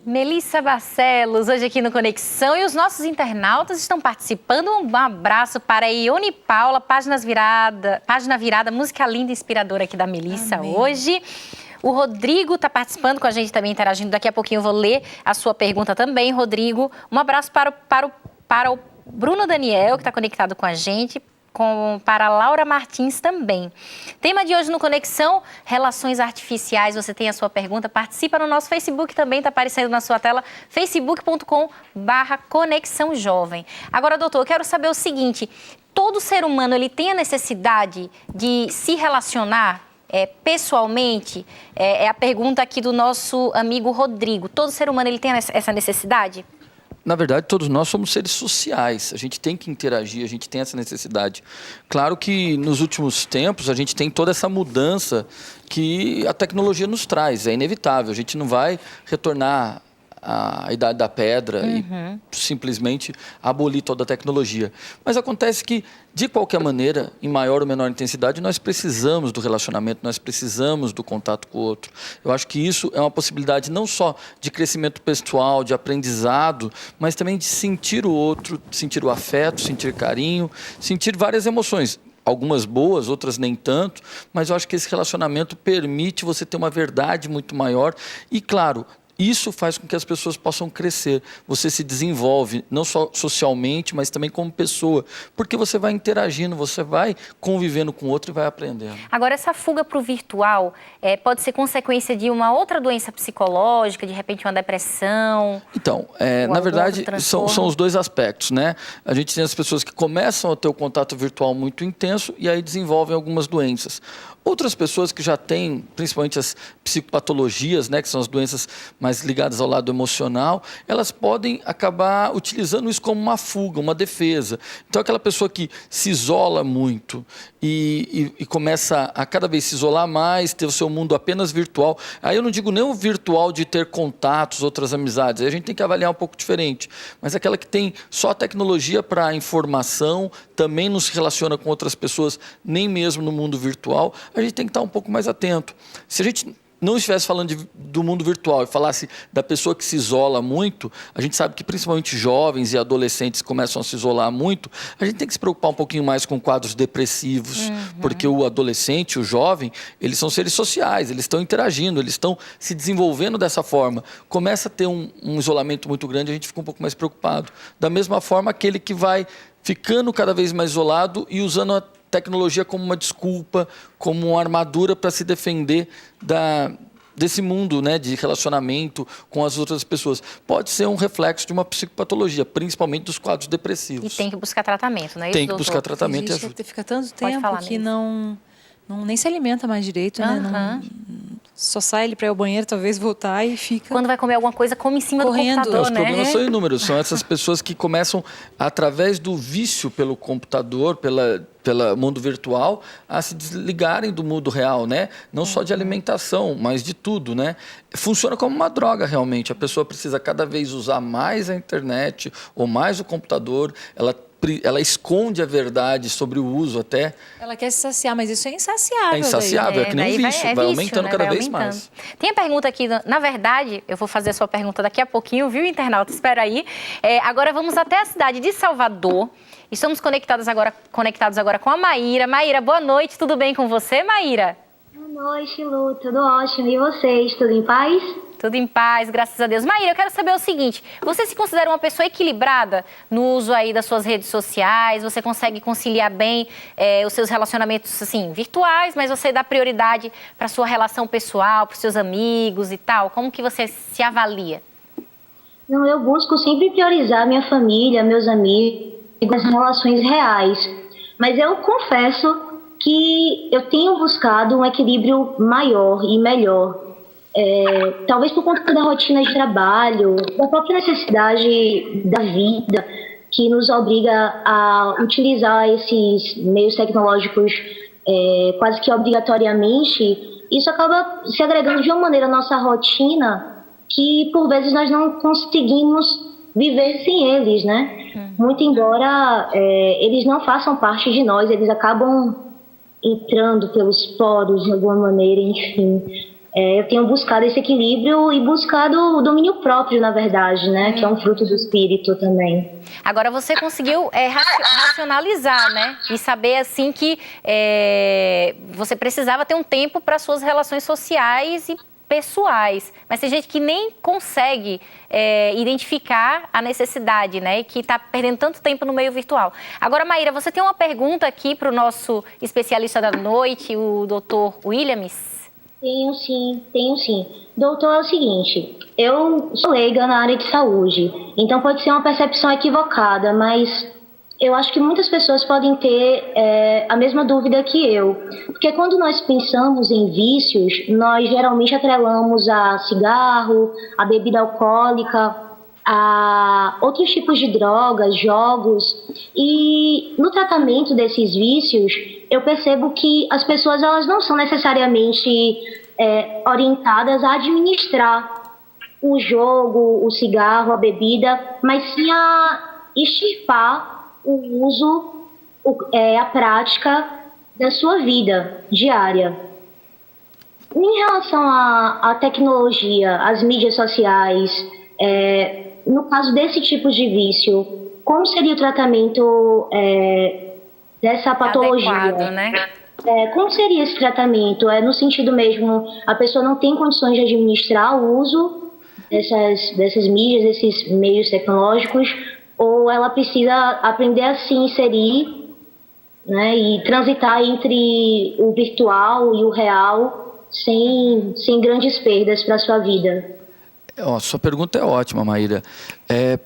Melissa Barcelos, hoje aqui no Conexão, e os nossos internautas estão participando. Um abraço para a Ione Paula, página virada, música linda e inspiradora aqui da Melissa. Amém. Hoje. O Rodrigo está participando com a gente também, interagindo. Daqui a pouquinho eu vou ler a sua pergunta também, Rodrigo. Um abraço para o Bruno Daniel, que está conectado com a gente. Para Laura Martins também. Tema de hoje no Conexão, relações artificiais. Você tem a sua pergunta, participa no nosso Facebook também, está aparecendo na sua tela, facebook.com/Conexão Jovem. Agora, doutor, eu quero saber o seguinte, todo ser humano ele tem a necessidade de se relacionar pessoalmente? É a pergunta aqui do nosso amigo Rodrigo. Todo ser humano ele tem essa necessidade? Na verdade, todos nós somos seres sociais, a gente tem que interagir, a gente tem essa necessidade. Claro que nos últimos tempos a gente tem toda essa mudança que a tecnologia nos traz, é inevitável, a gente não vai retornar à idade da pedra e simplesmente abolir toda a tecnologia. Mas acontece que, de qualquer maneira, em maior ou menor intensidade, nós precisamos do relacionamento, nós precisamos do contato com o outro. Eu acho que isso é uma possibilidade não só de crescimento pessoal, de aprendizado, mas também de sentir o outro, sentir o afeto, sentir carinho, sentir várias emoções. Algumas boas, outras nem tanto, mas eu acho que esse relacionamento permite você ter uma verdade muito maior e, claro, isso faz com que as pessoas possam crescer. Você se desenvolve, não só socialmente, mas também como pessoa. Porque você vai interagindo, você vai convivendo com o outro e vai aprendendo. Agora, essa fuga para o virtual pode ser consequência de uma outra doença psicológica, de repente uma depressão? Então, na verdade, são os dois aspectos, né? A gente tem as pessoas que começam a ter o contato virtual muito intenso e aí desenvolvem algumas doenças. Outras pessoas que já têm, principalmente as psicopatologias, né, que são as doenças mais ligadas ao lado emocional, elas podem acabar utilizando isso como uma fuga, uma defesa. Então, aquela pessoa que se isola muito e começa a cada vez se isolar mais, ter o seu mundo apenas virtual. Aí eu não digo nem o virtual de ter contatos, outras amizades, aí a gente tem que avaliar um pouco diferente. Mas aquela que tem só a tecnologia para informação, também não se relaciona com outras pessoas, nem mesmo no mundo virtual, a gente tem que estar um pouco mais atento. Se a gente não estivesse falando do mundo virtual e falasse da pessoa que se isola muito, a gente sabe que principalmente jovens e adolescentes começam a se isolar muito, a gente tem que se preocupar um pouquinho mais com quadros depressivos, porque o adolescente, o jovem, eles são seres sociais, eles estão interagindo, eles estão se desenvolvendo dessa forma. Começa a ter um isolamento muito grande, a gente fica um pouco mais preocupado. Da mesma forma, aquele que vai ficando cada vez mais isolado e usando a tecnologia como uma desculpa, como uma armadura para se defender desse mundo, né, de relacionamento com as outras pessoas. Pode ser um reflexo de uma psicopatologia, principalmente dos quadros depressivos. E tem que buscar tratamento, não é isso, Tem que buscar tratamento e ajuda. Tem gente que fica tanto tempo que nem se alimenta mais direito, né? Só sai ele para ir ao banheiro, talvez voltar e fica... Quando vai comer alguma coisa, come em cima do computador, Os problemas são inúmeros. São essas pessoas que começam, através do vício pelo computador, pelo mundo virtual, a se desligarem do mundo real, né? Não só de alimentação, mas de tudo, né? Funciona como uma droga, realmente. A pessoa precisa cada vez usar mais a internet ou mais o computador. Ela esconde a verdade sobre o uso até. Ela quer se saciar, mas isso é insaciável. É insaciável, é que nem um vício, vai aumentando, né? Cada vez mais. Tem a pergunta aqui, na verdade, eu vou fazer a sua pergunta daqui a pouquinho, viu, internauta? Espera aí. Agora vamos até a cidade de Salvador. Estamos conectados agora com a Maíra. Maíra, boa noite, tudo bem com você, Maíra? Boa noite, Lu, tudo ótimo. E vocês, tudo em paz? Tudo em paz, graças a Deus. Maíra, eu quero saber o seguinte, você se considera uma pessoa equilibrada no uso aí das suas redes sociais? Você consegue conciliar bem os seus relacionamentos, assim, virtuais, mas você dá prioridade para a sua relação pessoal, para os seus amigos e tal? Como que você se avalia? Não, eu busco sempre priorizar minha família, meus amigos, as relações reais. Mas eu confesso que eu tenho buscado um equilíbrio maior e melhor. Talvez por conta da rotina de trabalho, da própria necessidade da vida, que nos obriga a utilizar esses meios tecnológicos quase que obrigatoriamente. Isso acaba se agregando de uma maneira à nossa rotina que, por vezes, nós não conseguimos viver sem eles, né? Muito embora eles não façam parte de nós, eles acabam entrando pelos poros de alguma maneira, enfim. eu tenho buscado esse equilíbrio e buscado o domínio próprio, na verdade, né? Que é um fruto do espírito também. Agora, você conseguiu racionalizar, né? E saber, assim, que você precisava ter um tempo para suas relações sociais e pessoais. Mas tem gente que nem consegue identificar a necessidade, né? E que está perdendo tanto tempo no meio virtual. Agora, Maíra, você tem uma pergunta aqui para o nosso especialista da noite, o Dr. Williams? Tenho sim. Doutor, é o seguinte, eu sou leiga na área de saúde, então pode ser uma percepção equivocada, mas eu acho que muitas pessoas podem ter a mesma dúvida que eu. Porque quando nós pensamos em vícios, nós geralmente atrelamos a cigarro, a bebida alcoólica, a outros tipos de drogas, jogos. E no tratamento desses vícios, eu percebo que as pessoas elas não são necessariamente orientadas a administrar o jogo, o cigarro, a bebida, mas sim a extirpar o uso, a prática da sua vida diária. Em relação à tecnologia, às mídias sociais, no caso desse tipo de vício, como seria o tratamento dessa patologia? Adequado, né? Como seria esse tratamento? No sentido mesmo, a pessoa não tem condições de administrar o uso dessas mídias, desses meios tecnológicos, ou ela precisa aprender a se inserir, né, e transitar entre o virtual e o real sem grandes perdas para a sua vida? Sua pergunta é ótima, Maíra,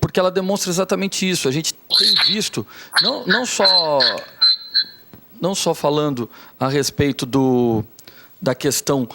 porque ela demonstra exatamente isso. A gente tem visto, não só falando a respeito da questão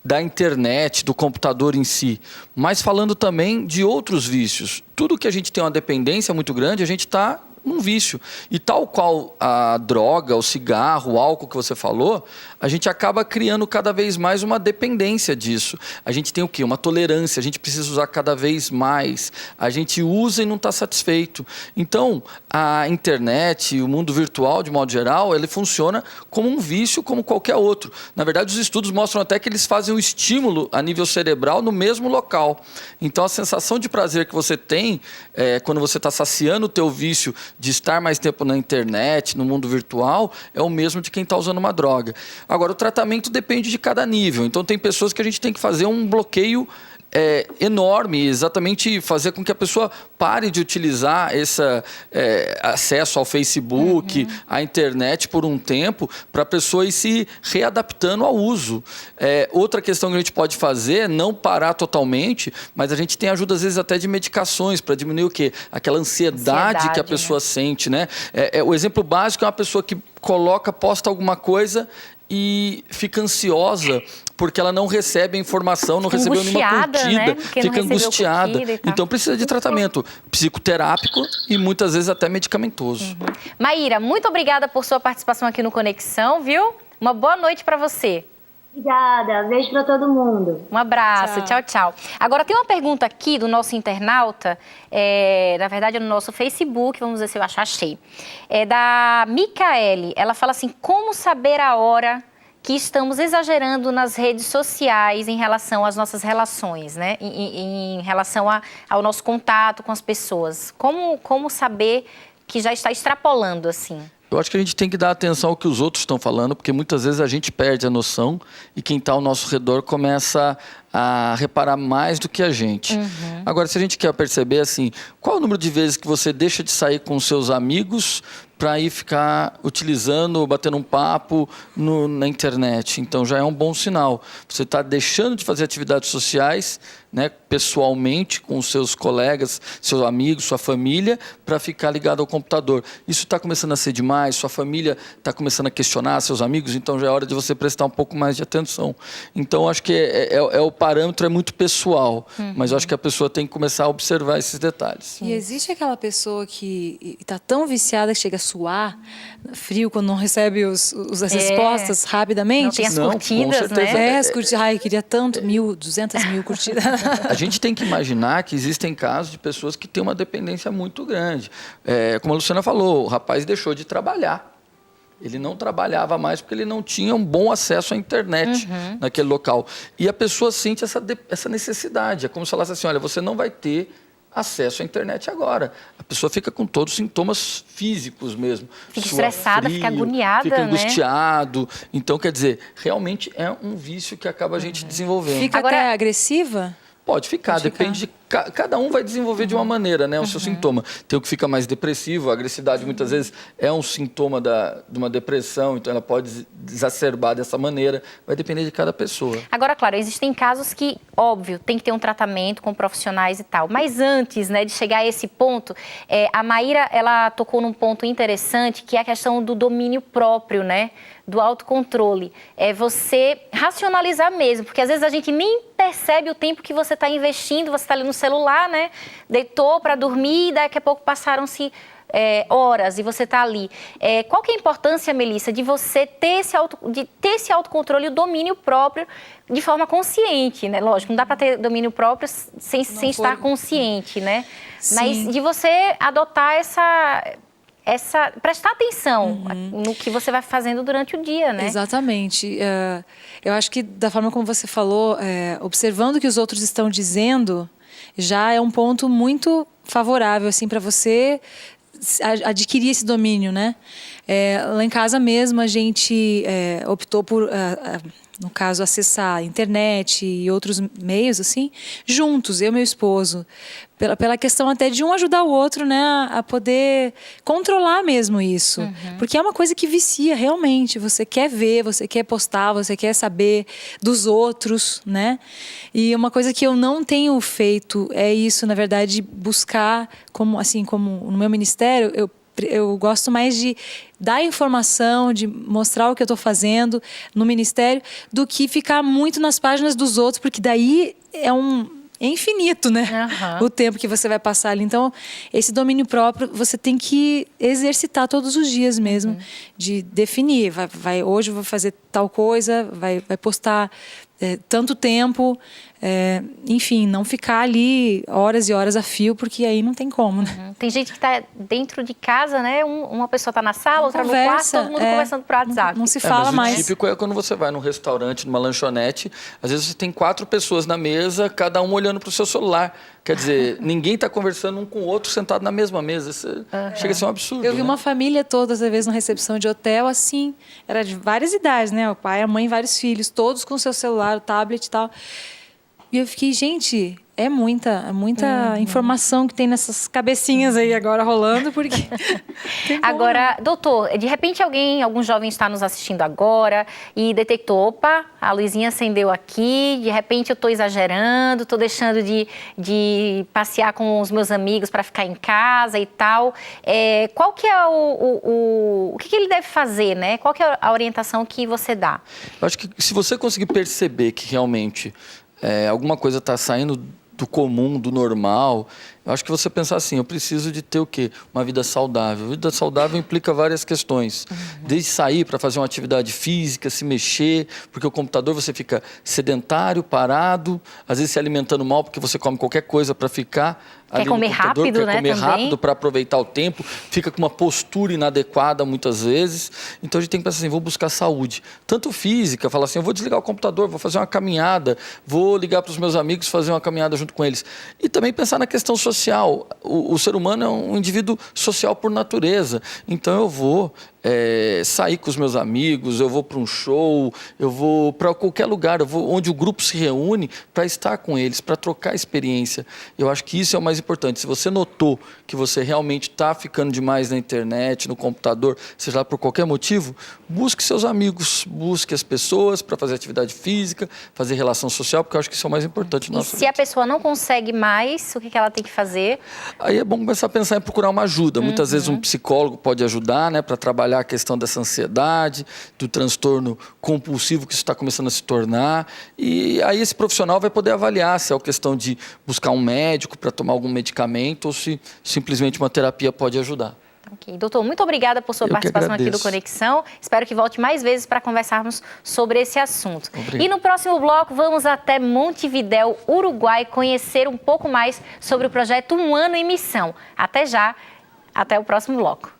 da internet, do computador em si, mas falando também de outros vícios. Tudo que a gente tem uma dependência muito grande, a gente está num vício. E tal qual a droga, o cigarro, o álcool que você falou, a gente acaba criando cada vez mais uma dependência disso. A gente tem o quê? Uma tolerância, a gente precisa usar cada vez mais. A gente usa e não está satisfeito. Então, a internet, o mundo virtual, de modo geral, ele funciona como um vício, como qualquer outro. Na verdade, os estudos mostram até que eles fazem um estímulo a nível cerebral no mesmo local. Então, a sensação de prazer que você tem quando você está saciando o teu vício de estar mais tempo na internet, no mundo virtual, é o mesmo de quem está usando uma droga. Agora, o tratamento depende de cada nível. Então, tem pessoas que a gente tem que fazer um bloqueio enorme, exatamente fazer com que a pessoa pare de utilizar esse acesso ao Facebook, à internet por um tempo, para a pessoa ir se readaptando ao uso. Outra questão que a gente pode fazer é não parar totalmente, mas a gente tem ajuda às vezes até de medicações para diminuir o quê? Aquela ansiedade que a pessoa sente, né? O exemplo básico é uma pessoa que posta alguma coisa e fica ansiosa porque ela não recebe a informação, não recebeu nenhuma curtida, né? Fica angustiada. Então precisa de tratamento psicoterápico e muitas vezes até medicamentoso. Maíra, muito obrigada por sua participação aqui no Conexão, viu? Uma boa noite para você. Obrigada, beijo para todo mundo. Um abraço, tchau, tchau. Agora tem uma pergunta aqui do nosso internauta, na verdade é no nosso Facebook, vamos ver se eu achei. É da Micaele, ela fala assim, como saber a hora que estamos exagerando nas redes sociais em relação às nossas relações, né? Em relação ao nosso contato com as pessoas. Como saber que já está extrapolando, assim? Eu acho que a gente tem que dar atenção ao que os outros estão falando, porque muitas vezes a gente perde a noção e quem está ao nosso redor começa a reparar mais do que a gente. Agora, se a gente quer perceber, assim, qual é o número de vezes que você deixa de sair com seus amigos para ir ficar utilizando, batendo um papo na internet? Então, já é um bom sinal. Você está deixando de fazer atividades sociais, né, pessoalmente, com os seus colegas, seus amigos, sua família, para ficar ligado ao computador. Isso está começando a ser demais, sua família está começando a questionar seus amigos, então já é hora de você prestar um pouco mais de atenção. Então, acho que o parâmetro é muito pessoal, mas eu acho que a pessoa tem que começar a observar esses detalhes. E existe aquela pessoa que está tão viciada que chega a suar frio quando não recebe as respostas rapidamente? Não tem as curtidas, né? As curtidas. Ai, queria tanto, 200 mil curtidas. A gente tem que imaginar que existem casos de pessoas que têm uma dependência muito grande. Como a Luciana falou, o rapaz deixou de trabalhar. Ele não trabalhava mais porque ele não tinha um bom acesso à internet naquele local. E a pessoa sente essa necessidade. É como se falasse assim, olha, você não vai ter acesso à internet agora. A pessoa fica com todos os sintomas físicos mesmo. Fica estressada, fica agoniada, fica angustiado. Então, quer dizer, realmente é um vício que acaba a gente desenvolvendo. Fica até agressiva? Pode ficar, depende de... Cada um vai desenvolver de uma maneira, né, o seu sintoma. Tem o que fica mais depressivo, a agressividade muitas vezes é um sintoma de uma depressão, então ela pode exacerbar dessa maneira, vai depender de cada pessoa. Agora, claro, existem casos que, óbvio, tem que ter um tratamento com profissionais e tal, mas antes, né, de chegar a esse ponto, a Maíra, ela tocou num ponto interessante, que é a questão do domínio próprio, né, do autocontrole. É você racionalizar mesmo, porque às vezes a gente nem percebe o tempo que você está investindo, você está ali no celular, né? Deitou para dormir e daqui a pouco passaram-se horas e você está ali. Qual que é a importância, Melissa, de você ter esse autocontrole e o domínio próprio de forma consciente, né? Lógico, não dá para ter domínio próprio sem estar consciente, né? Sim. Mas de você adotar prestar atenção no que você vai fazendo durante o dia, né? Exatamente. Eu acho que da forma como você falou, observando o que os outros estão dizendo, já é um ponto muito favorável assim para você adquirir esse domínio, né? Lá em casa mesmo a gente optou por no caso, acessar a internet e outros meios, assim, juntos, eu e meu esposo. Pela questão até de um ajudar o outro, né, a poder controlar mesmo isso. Porque é uma coisa que vicia, realmente. Você quer ver, você quer postar, você quer saber dos outros, né? E uma coisa que eu não tenho feito é isso, na verdade, buscar, como no meu ministério, eu gosto mais de dar informação, de mostrar o que eu estou fazendo no ministério, do que ficar muito nas páginas dos outros, porque daí é infinito, né? O tempo que você vai passar ali. Então, esse domínio próprio, você tem que exercitar todos os dias mesmo, de definir. Hoje eu vou fazer tal coisa, vai postar tanto tempo, enfim, não ficar ali horas e horas a fio, porque aí não tem como, né? Tem gente que está dentro de casa, né? Uma pessoa está na sala, outra no quarto, todo mundo conversando por WhatsApp. Não se fala mais. O típico é quando você vai num restaurante, numa lanchonete, às vezes você tem 4 pessoas na mesa, cada um olhando para o seu celular. Quer dizer, ninguém está conversando um com o outro sentado na mesma mesa. Isso chega a ser um absurdo. Eu vi uma família toda, às vezes, na recepção de hotel, assim, era de várias idades, né? O pai, a mãe, vários filhos, todos com o seu celular, o tablet e tal. E eu fiquei, gente, é muita informação que tem nessas cabecinhas aí agora rolando, porque... Agora, doutor, de repente algum jovem está nos assistindo agora e detectou, opa, a luzinha acendeu aqui, de repente eu estou exagerando, estou deixando de passear com os meus amigos para ficar em casa e tal. Qual que é o que ele deve fazer, né? Qual que é a orientação que você dá? Eu acho que se você conseguir perceber que realmente alguma coisa está saindo do comum, do normal, eu acho que você pensar assim, eu preciso de ter o quê? Uma vida saudável. Vida saudável implica várias questões. Desde sair para fazer uma atividade física, se mexer, porque o computador você fica sedentário, parado, às vezes se alimentando mal porque você come qualquer coisa para ficar ali no computador, quer comer rápido para aproveitar o tempo, fica com uma postura inadequada muitas vezes. Então a gente tem que pensar assim, vou buscar saúde, tanto física, falar assim, eu vou desligar o computador, vou fazer uma caminhada, vou ligar para os meus amigos, fazer uma caminhada junto com eles. E também pensar na questão social. O ser humano é um indivíduo social por natureza. Então eu vou sair com os meus amigos, eu vou para um show, eu vou para qualquer lugar, eu vou onde o grupo se reúne para estar com eles, para trocar experiência. Eu acho que isso é o mais importante. Se você notou que você realmente está ficando demais na internet, no computador, seja lá por qualquer motivo, busque seus amigos, busque as pessoas para fazer atividade física, fazer relação social, porque eu acho que isso é o mais importante. E se a pessoa não consegue mais, o que ela tem que fazer? Aí é bom começar a pensar em procurar uma ajuda. Muitas vezes um psicólogo pode ajudar, né, para trabalhar a questão dessa ansiedade, do transtorno compulsivo que isso está começando a se tornar. E aí esse profissional vai poder avaliar se é uma questão de buscar um médico para tomar algum medicamento ou se simplesmente uma terapia pode ajudar. Ok, doutor, muito obrigada por sua participação aqui do Conexão. Espero que volte mais vezes para conversarmos sobre esse assunto. Obrigado. E no próximo bloco vamos até Montevidéu, Uruguai, conhecer um pouco mais sobre o projeto Um Ano em Missão. Até já, até o próximo bloco.